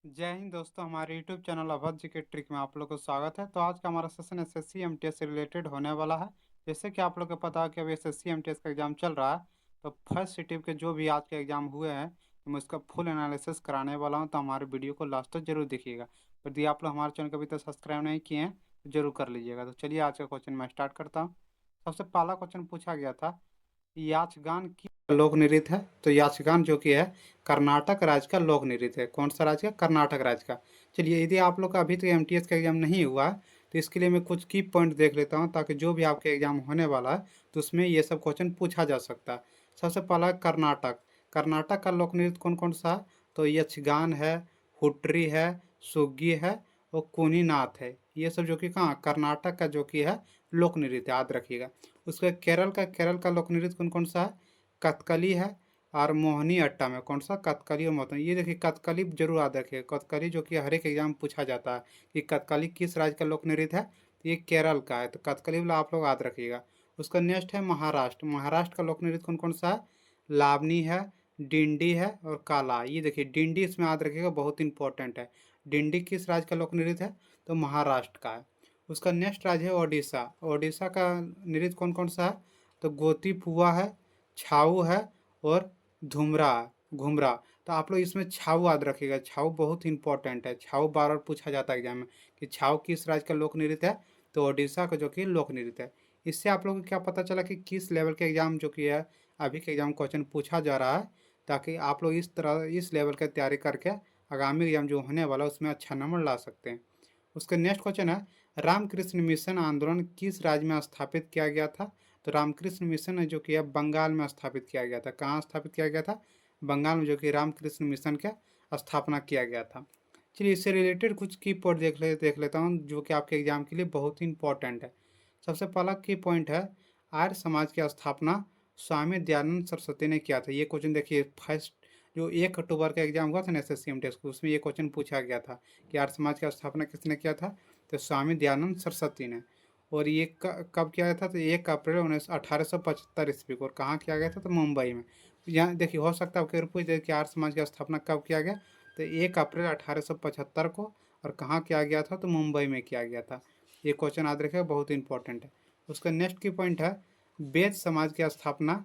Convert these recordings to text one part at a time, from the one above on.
जय हिंद दोस्तों, हमारे YouTube चैनल अभद्र जी के ट्रिक में आप लोग को स्वागत है। तो आज का हमारा सेशन एसएससी एमटीएस से रिलेटेड होने वाला है। जैसे कि आप लोग को पता है कि अभी एसएससी एमटीएस का एग्जाम चल रहा है। तो फर्स्ट सिटी के जो भी आज के एग्जाम हुए हैं तो मैं उसका फुल एनालिसिस कराने वाला हूँ। तो हमारे वीडियो को लास्ट तक जरूर देखिएगा। यदि आप लोग हमारे चैनल को अभी तक सब्सक्राइब नहीं किए हैं तो जरूर कर लीजिएगा। तो चलिए आज का क्वेश्चन मैं स्टार्ट करता हूँ। सबसे पहला क्वेश्चन पूछा गया था, याचगान की लोक नृत्य है। तो याचगान जो कि है कर्नाटक राज्य का लोक नृत्य है। कौन सा राज्य का? कर्नाटक राज्य का। चलिए, यदि आप लोग का अभी तक एमटीएस का एग्जाम नहीं हुआ है तो इसके लिए मैं कुछ की पॉइंट देख लेता हूँ, ताकि जो भी आपके एग्जाम होने वाला है तो उसमें ये सब क्वेश्चन पूछा जा सकता है। सबसे पहला है कर्नाटक। कर्नाटक का लोक नृत्य कौन कौन सा है? तो यक्षगान है, हुट्री है, सुग्गी है और कुनीनाथ है। ये सब जो कि कहाँ, कर्नाटक का जो कि है लोक नृत्य, याद रखिएगा। उसके केरल का लोक नृत्य कौन कौन सा है? कथकली है और मोहिनी अट्टम है। कौन सा? कथकली और मोहिनी। ये देखिए, कथकली जरूर याद रखिए। कथकली जो कि हर एक एग्जाम में पूछा जाता है कि कथकली किस राज्य का लोक नृत्य है। तो ये केरल का है, तो कथकली वाला आप लोग याद रखिएगा। उसका नेक्स्ट है महाराष्ट्र। महाराष्ट्र का लोक नृत्य कौन कौन सा है? लावनी है, डिंडी है और काला। ये देखिए, डिंडी इसमें याद रखिएगा, बहुत इंपॉर्टेंट है। डिंडी किस राज्य का लोक नृत्य है? तो महाराष्ट्र का है। उसका नेक्स्ट राज्य है ओडिशा। ओडिशा का नृत्य कौन कौन सा है? तो गोतीपुआ है, छाऊ है और धुमरा घुमरा। तो आप लोग इसमें छाऊ याद रखिएगा। छाऊ बहुत इंपॉर्टेंट है। छाऊ बार बार पूछा जाता है एग्जाम में कि छाऊ किस राज्य का लोक नृत्य है। तो ओडिशा का जो कि लोक नृत्य है। इससे आप लोगों को क्या पता चला कि किस लेवल के एग्जाम जो कि है अभी के एग्जाम क्वेश्चन पूछा जा रहा है, ताकि आप लोग इस तरह इस लेवल की तैयारी करके आगामी एग्जाम जो होने वाला है उसमें अच्छा नंबर ला सकते हैं। उसका नेक्स्ट क्वेश्चन है, रामकृष्ण मिशन आंदोलन किस राज्य में स्थापित किया गया था? तो रामकृष्ण मिशन है जो कि है बंगाल में स्थापित किया गया था। कहाँ स्थापित किया गया था? बंगाल में, जो कि रामकृष्ण मिशन का स्थापना किया गया था। चलिए, इससे रिलेटेड कुछ की पॉइंट देख लेता हूँ जो कि आपके एग्जाम के लिए बहुत ही इंपॉर्टेंट है। सबसे पहला की पॉइंट है, आर्य समाज की स्थापना स्वामी दयानंद सरस्वती ने किया था। ये क्वेश्चन देखिए, फर्स्ट जो 1 अक्टूबर का एग्जाम हुआ था ना एसएससी एमटीएस को, उसमें ये क्वेश्चन पूछा गया था कि आर्य समाज की स्थापना किसने किया था? तो स्वामी दयानंद सरस्वती ने। और ये कब किया गया था? तो 1 अप्रैल 1875 ईस्वी को। और कहाँ किया गया था? तो मुंबई में। यहाँ देखिए, हो सकता है आपके पूछ दे कि आर्य समाज की स्थापना कब किया गया। तो 1 अप्रैल 1875 को। और कहाँ किया गया था? तो मुंबई में किया गया था। ये क्वेश्चन याद रखिएगा, बहुत इंपॉर्टेंट है। उसका नेक्स्ट की पॉइंट है, वेद समाज की स्थापना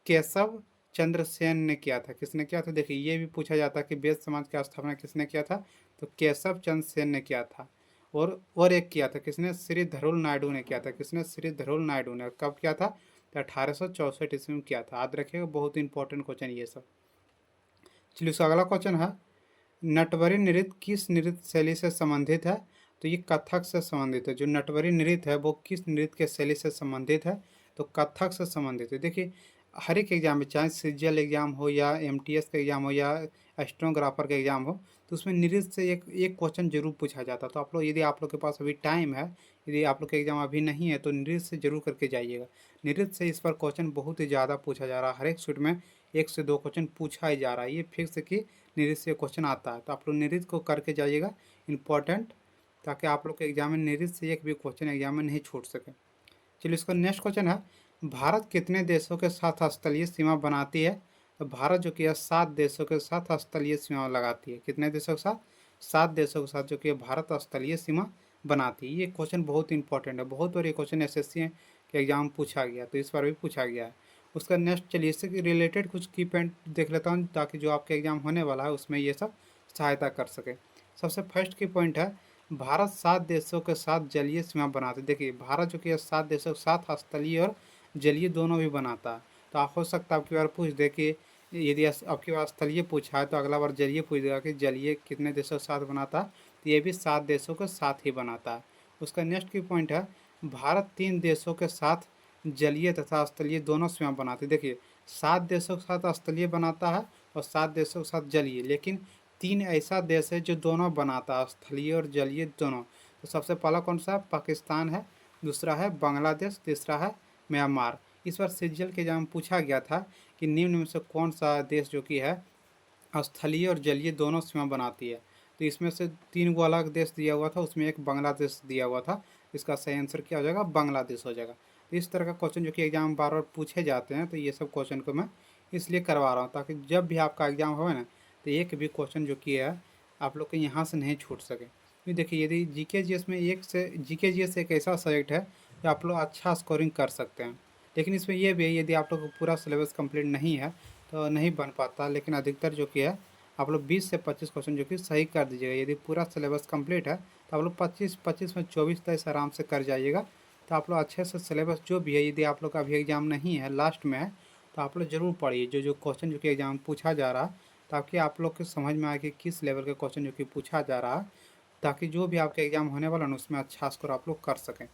केशव चंद्र सेन ने किया था। किसने किया था? देखिए, ये भी पूछा जाता है कि वेद समाज की स्थापना किसने किया था। तो केशव चंद्र सेन ने किया था। और एक किया था किसने? श्री धरुल नायडू ने किया था। किसने? श्री धरुल नायडू ने। कब किया था? तो 1864 ईस्वी में किया था। याद रखिएगा, बहुत इंपॉर्टेंट क्वेश्चन ये सब। चलिए, उसका अगला क्वेश्चन है, नटवरी नृत्य किस नृत्य शैली से संबंधित है? तो ये कथक से संबंधित है। जो नटवरी नृत्य है वो किस नृत्य के शैली से संबंधित है? तो कथक से संबंधित है। देखिए, हर एक एग्जाम में, चाहे सीजीएल एग्जाम हो या एमटीएस का एग्जाम हो या स्टेनोग्राफर का एग्जाम हो, तो उसमें नृत्य से एक एक क्वेश्चन जरूर पूछा जाता है। तो आप लोग, यदि आप लोग के पास अभी टाइम है, यदि आप लोग का एग्जाम अभी नहीं है, तो नृत्य से जरूर करके जाइएगा। नृत्य से इस पर क्वेश्चन बहुत ही ज़्यादा पूछा जा रहा है। हर एक शीट में 1 से 2 क्वेश्चन पूछा ही जा रहा है। ये फिक्स है कि नृत्य से क्वेश्चन आता है। तो आप लोग नृत्य को करके जाइएगा, इंपॉर्टेंट, ताकि आप लोग के एग्जाम में नृत्य से एक भी क्वेश्चन एग्जाम में नहीं छूट सके। चलिए, इसका नेक्स्ट क्वेश्चन है, भारत कितने देशों के साथ स्थलीय सीमा बनाती है? तो भारत जो कि है 7 देशों के साथ स्थलीय सीमा लगाती है। कितने देशों के साथ? 7 देशों के साथ जो कि भारत स्थलीय सीमा बनाती है। ये क्वेश्चन बहुत इंपॉर्टेंट है। बहुत बार ये क्वेश्चन एसएससी के एग्जाम में पूछा गया, तो इस बार भी पूछा गया है। उसका नेक्स्ट, चलिए इससे रिलेटेड कुछ की पॉइंट देख लेता हूँ, ताकि जो आपके एग्जाम होने वाला है उसमें ये सब सहायता कर सके। सबसे फर्स्ट की पॉइंट है, भारत 7 देशों के साथ जलीय सीमा बनाते। देखिए, भारत जो कि 7 देशों के साथ स्थलीय और जलीय दोनों भी बनाता है। तो आप हो सकता है आपकी बार पूछ दे कि यदि आपकी बार स्थलीय पूछा है तो अगला बार जलीय पूछ देगा कि जलीय कितने देशों के साथ बनाता है। तो ये भी 7 देशों के साथ ही बनाता है। उसका नेक्स्ट की पॉइंट है, भारत 3 देशों के साथ जलीय तथा स्थलीय दोनों सीमा बनाते। देखिए, 7 देशों के साथ स्थलीय बनाता है और 7 देशों के साथ जलीय, लेकिन 3 ऐसा देश है जो दोनों बनाता है, स्थलीय और जलीय दोनों। तो सबसे पहला कौन सा? पाकिस्तान है, दूसरा है बांग्लादेश, तीसरा है म्यांमार। इस बार सीजीएल के एग्जाम में पूछा गया था कि निम्न में से कौन सा देश जो कि है स्थलीय और जलीय दोनों सीमा बनाती है। तो इसमें से 3 गो अलग देश दिया हुआ था, उसमें एक बांग्लादेश दिया हुआ था। इसका सही आंसर क्या हो जाएगा? बांग्लादेश हो जाएगा। तो इस तरह का क्वेश्चन जो कि एग्जाम बार बार पूछे जाते हैं, तो ये सब क्वेश्चन को मैं इसलिए करवा रहा हूँ ताकि जब भी आपका एग्जाम हो ना, तो एक भी क्वेश्चन जो कि है आप लोग के यहाँ से नहीं छूट सके। क्योंकि देखिए यदि जीके जीएस में जीके जीएस एक ऐसा सब्जेक्ट है जो आप लोग अच्छा स्कोरिंग कर सकते हैं, लेकिन इसमें यह भी है यदि आप लोग को पूरा सिलेबस कंप्लीट नहीं है तो नहीं बन पाता, लेकिन अधिकतर जो कि है आप लोग 20 से 25 क्वेश्चन जो कि सही कर दीजिएगा। यदि पूरा सिलेबस कंप्लीट है तो आप लोग 25 में 24 तक आराम से कर जाइएगा। तो आप लोग अच्छे से सिलेबस जो भी है, यदि आप लोग का अभी एग्ज़ाम नहीं है, लास्ट में है, तो आप लोग ज़रूर पढ़िए जो जो क्वेश्चन जो कि एग्ज़ाम पूछा जा रहा है, ताकि आप लोग के समझ में आए कि किस लेवल के क्वेश्चन जो कि पूछा जा रहा है, ताकि जो भी आपका एग्ज़ाम होने वाला है उसमें अच्छा स्कोर आप लोग कर सकें।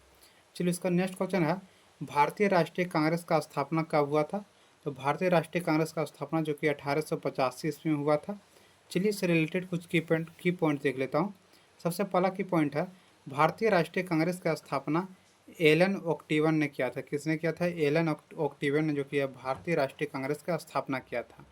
चलिए इसका नेक्स्ट क्वेश्चन है, भारतीय राष्ट्रीय कांग्रेस का स्थापना कब हुआ था? तो भारतीय राष्ट्रीय कांग्रेस का स्थापना जो कि 1885 ईस्वी में हुआ था। चलिए इससे रिलेटेड कुछ की पॉइंट देख लेता हूँ। सबसे पहला की पॉइंट है, भारतीय राष्ट्रीय कांग्रेस का स्थापना एलन ओक्टिवन ने किया था। किसने किया था? एलन ओक्टिवन ने जो कि भारतीय राष्ट्रीय कांग्रेस का स्थापना किया था।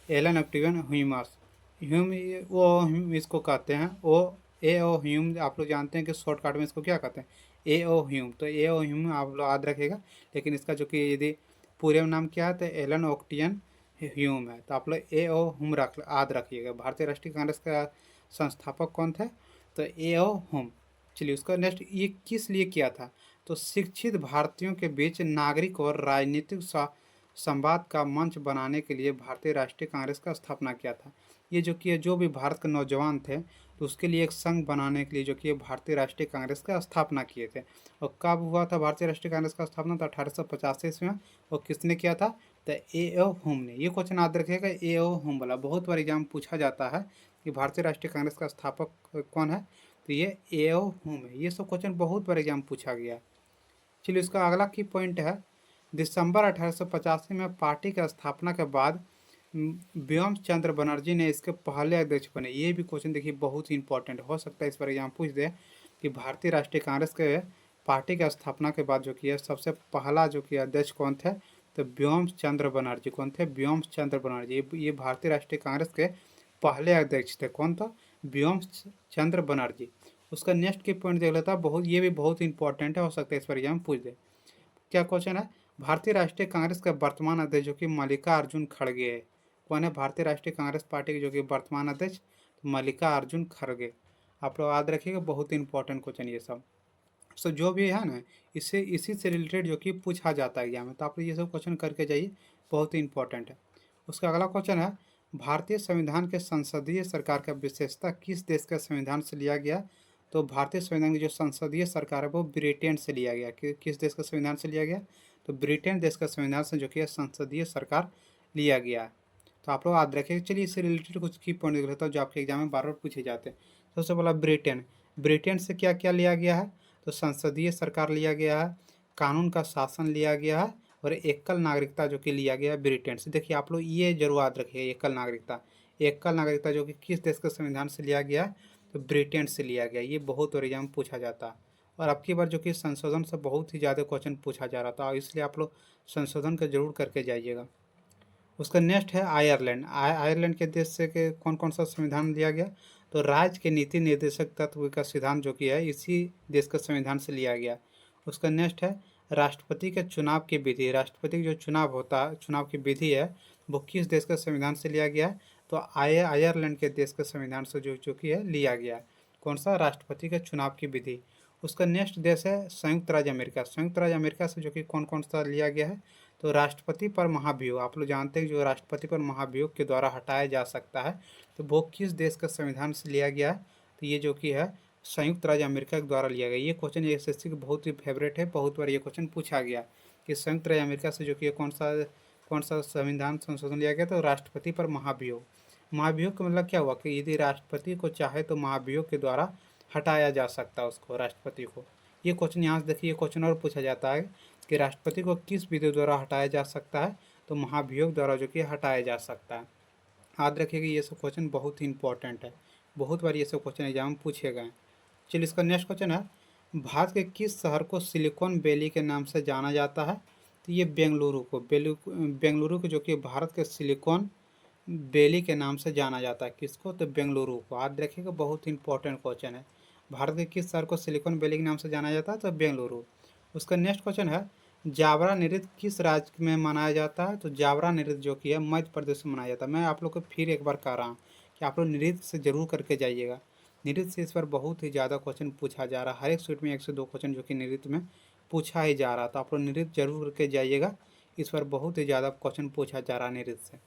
एलन ओक्टिवन ह्यूमस ह्यूम, वो ह्यूम इसको कहते हैं। ओ ह्यूम आप लोग जानते हैं कि शॉर्टकट में इसको क्या कहते हैं? ए ओ ह्यूम। तो ए ओ ह्यूम आप लोग याद रखिएगा, लेकिन इसका जो कि यदि पूरे नाम क्या है तो एलन ओक्टियन ह्यूम है। तो आप लोग ए ओ ह्यूम याद रखिएगा। भारतीय राष्ट्रीय कांग्रेस का संस्थापक कौन थे? तो ए ओ ह्यूम। चलिए उसका नेक्स्ट, ये किस लिए किया था? तो शिक्षित भारतीयों के बीच नागरिक और राजनीतिक संवाद का मंच बनाने के लिए भारतीय राष्ट्रीय कांग्रेस का स्थापना किया था। ये जो कि जो भी भारत के नौजवान थे तो उसके लिए एक संघ बनाने के लिए जो कि भारतीय राष्ट्रीय कांग्रेस का स्थापना किए थे। और कब हुआ था भारतीय राष्ट्रीय कांग्रेस का स्थापना? तो 1885 ईस्वी में। और किसने किया था? तो ए ओ ह्यूम ने। ये क्वेश्चन याद रखिएगा, ए ओ ह्यूम वाला बहुत बार एग्जाम पूछा जाता है कि भारतीय राष्ट्रीय कांग्रेस का स्थापक कौन है, तो ये ए ओ ह्यूम है। ये सब क्वेश्चन बहुत बार एग्जाम पूछा गया। चलिए इसका अगला की पॉइंट है, दिसंबर 1885 में पार्टी की स्थापना के बाद व्योम चंद्र बनर्जी ने इसके पहले अध्यक्ष बने। ये भी क्वेश्चन देखिए बहुत ही इंपॉर्टेंट हो सकता है, इस पर एग्जाम पूछ दे कि भारतीय राष्ट्रीय कांग्रेस के पार्टी की स्थापना के बाद जो कि सबसे पहला जो कि अध्यक्ष कौन थे? तो व्योम चंद्र बनर्जी। कौन थे? व्योम चंद्र बनर्जी। ये भारतीय राष्ट्रीय कांग्रेस के पहले अध्यक्ष थे। कौन था? व्योम चंद्र बनर्जी। उसका नेक्स्ट की पॉइंट देख लेता, बहुत ये भी बहुत इंपॉर्टेंट है, हो सकता है इस पर एग्जाम पूछ दे। क्या क्वेश्चन है? भारतीय राष्ट्रीय कांग्रेस का वर्तमान अध्यक्ष जो कि मल्लिकार्जुन खड़गे है। कौन है भारतीय राष्ट्रीय कांग्रेस पार्टी के जो कि वर्तमान अध्यक्ष? मल्लिकार्जुन खड़गे। आप लोग याद रखिएगा, बहुत ही इंपॉर्टेंट क्वेश्चन ये सब। सो जो भी है ना, इससे इसी से रिलेटेड जो कि पूछा जाता है एग्जाम में, तो आप लोग ये सब क्वेश्चन करके जाइए, बहुत ही इंपॉर्टेंट है। उसका अगला क्वेश्चन है, भारतीय संविधान के संसदीय सरकार का विशेषता किस देश के संविधान से लिया गया? तो भारतीय संविधान की जो संसदीय सरकार है वो ब्रिटेन से लिया गया। किस देश का संविधान से लिया गया? तो ब्रिटेन देश का संविधान से जो कि संसदीय सरकार लिया गया है। तो आप लोग याद रखें। चलिए इससे रिलेटेड कुछ की पॉइंट देख लेता हूँ जो आपके एग्जाम में बार बार पूछे जाते हैं। सबसे पहला ब्रिटेन। ब्रिटेन से क्या क्या लिया गया है? तो संसदीय सरकार लिया गया है, कानून का शासन लिया गया है, और एकल नागरिकता जो कि लिया गया है ब्रिटेन से। देखिए आप लोग ये जरूर याद रखिए, एकल नागरिकता। एकल नागरिकता जो कि किस देश के संविधान से लिया गया? तो ब्रिटेन से लिया गया। ये बहुत बार एग्जाम पूछा जाता है, और अब की बार जो कि संशोधन से बहुत ही ज़्यादा क्वेश्चन पूछा जा रहा था, इसलिए आप लोग संशोधन का जरूर करके जाइएगा। उसका नेक्स्ट है आयरलैंड। आयरलैंड के देश से के कौन कौन सा संविधान दिया गया? तो राज्य के नीति निर्देशक तत्व का सिद्धांत जो कि है इसी देश के संविधान से लिया गया। उसका नेक्स्ट है राष्ट्रपति के चुनाव की विधि। राष्ट्रपति का जो चुनाव होता है, चुनाव की विधि है, वो किस देश के संविधान से लिया गया है? तो आयरलैंड के देश के संविधान से जो कि है लिया गया। कौन सा? राष्ट्रपति के चुनाव की विधि। उसका नेक्स्ट देश है संयुक्त राज्य अमेरिका। संयुक्त राज्य अमेरिका से जो कि कौन कौन सा लिया गया है? तो राष्ट्रपति पर महाभियोग। आप लोग जानते हैं जो राष्ट्रपति पर महाभियोग के द्वारा हटाया जा सकता है, तो वो किस देश का संविधान से लिया गया है? तो ये जो कि है संयुक्त राज्य अमेरिका के द्वारा लिया गया। ये क्वेश्चन एसएससी का बहुत ही फेवरेट है, बहुत बार ये क्वेश्चन पूछा गया कि संयुक्त राज्य अमेरिका से जो कि कौन सा संविधान संशोधन लिया गया? तो राष्ट्रपति पर महाभियोग। महाभियोग का मतलब क्या हुआ कि यदि राष्ट्रपति को चाहे तो महाभियोग के द्वारा हटाया जा सकता है उसको, राष्ट्रपति को। ये क्वेश्चन यहाँ से देखिए, क्वेश्चन और पूछा जाता है कि राष्ट्रपति को किस विधि द्वारा हटाया जा सकता है? तो महाभियोग द्वारा जो कि हटाया जा सकता है। याद रखिएगा, ये सब क्वेश्चन बहुत ही इंपॉर्टेंट है, बहुत बार ये सब क्वेश्चन एग्जाम में पूछे गए। चलिए इसका नेक्स्ट क्वेश्चन है, भारत के किस शहर को सिलिकॉन वैली के नाम से जाना जाता है? तो ये बेंगलुरु को जो कि भारत के सिलिकॉन वैली के नाम से जाना जाता है। किसको? तो बेंगलुरु को। याद रखिएगा, बहुत ही इंपॉर्टेंट क्वेश्चन है। भारत के किस शहर को सिलिकॉन वैली के नाम से जाना जाता है? तो बेंगलुरु। उसका नेक्स्ट क्वेश्चन है, जावरा नृत्य किस राज्य में मनाया जाता है? तो जावरा नृत्य जो कि है मध्य प्रदेश में मनाया जाता है। मैं आप लोग को फिर एक बार कह रहा हूँ कि आप लोग नृत्य से ज़रूर करके जाइएगा। नृत्य से इस बार बहुत ही ज़्यादा क्वेश्चन पूछा जा रहा है, हर एक शीट में 1 से 2 क्वेश्चन जो कि नृत्य में पूछा ही जा रहा, तो आप लोग नृत्य जरूर करके जाइएगा। इस बार बहुत ही ज़्यादा क्वेश्चन पूछा जा रहा है नृत्य से।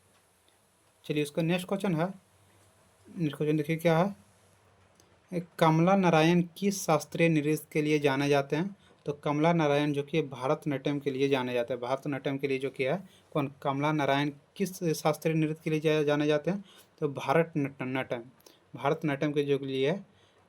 चलिए उसका नेक्स्ट क्वेश्चन है, नेक्स्ट क्वेश्चन देखिए क्या है। कमला नारायण किस शास्त्रीय नृत्य के लिए जाने जाते हैं? तो कमला नारायण जो कि भरतनाट्यम के लिए जाने जाते हैं। भरतनाट्यम के लिए जो कि है कौन, कमला नारायण किस शास्त्रीय नृत्य के लिए जाने जाते हैं? तो भरतनाट्यम, भरतनाट्यम के जो लिए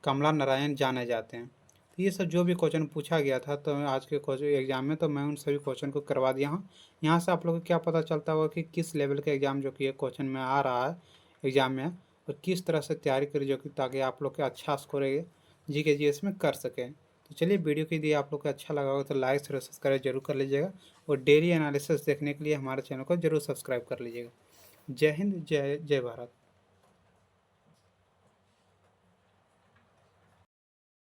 कमला नारायण जाने जाते हैं। तो ये सब जो भी क्वेश्चन पूछा गया था तो आज के क्वेश्चन एग्जाम में, तो मैं उन सभी क्वेश्चन को करवा दिया हूँ। यहाँ से आप लोगों को क्या पता चलता होगा कि किस लेवल का एग्जाम जो कि ये क्वेश्चन में आ रहा है एग्जाम में, और किस तरह से तैयारी करें जो कि ताकि आप लोग के अच्छा स्कोर जीके जीएस में कर सकें। तो चलिए वीडियो के यदि आप लोग को अच्छा लगा होगा तो लाइक शेयर सब्सक्राइब जरूर कर लीजिएगा, और डेली एनालिसिस देखने के लिए हमारे चैनल को जरूर सब्सक्राइब कर लीजिएगा। जय हिंद, जय जय भारत।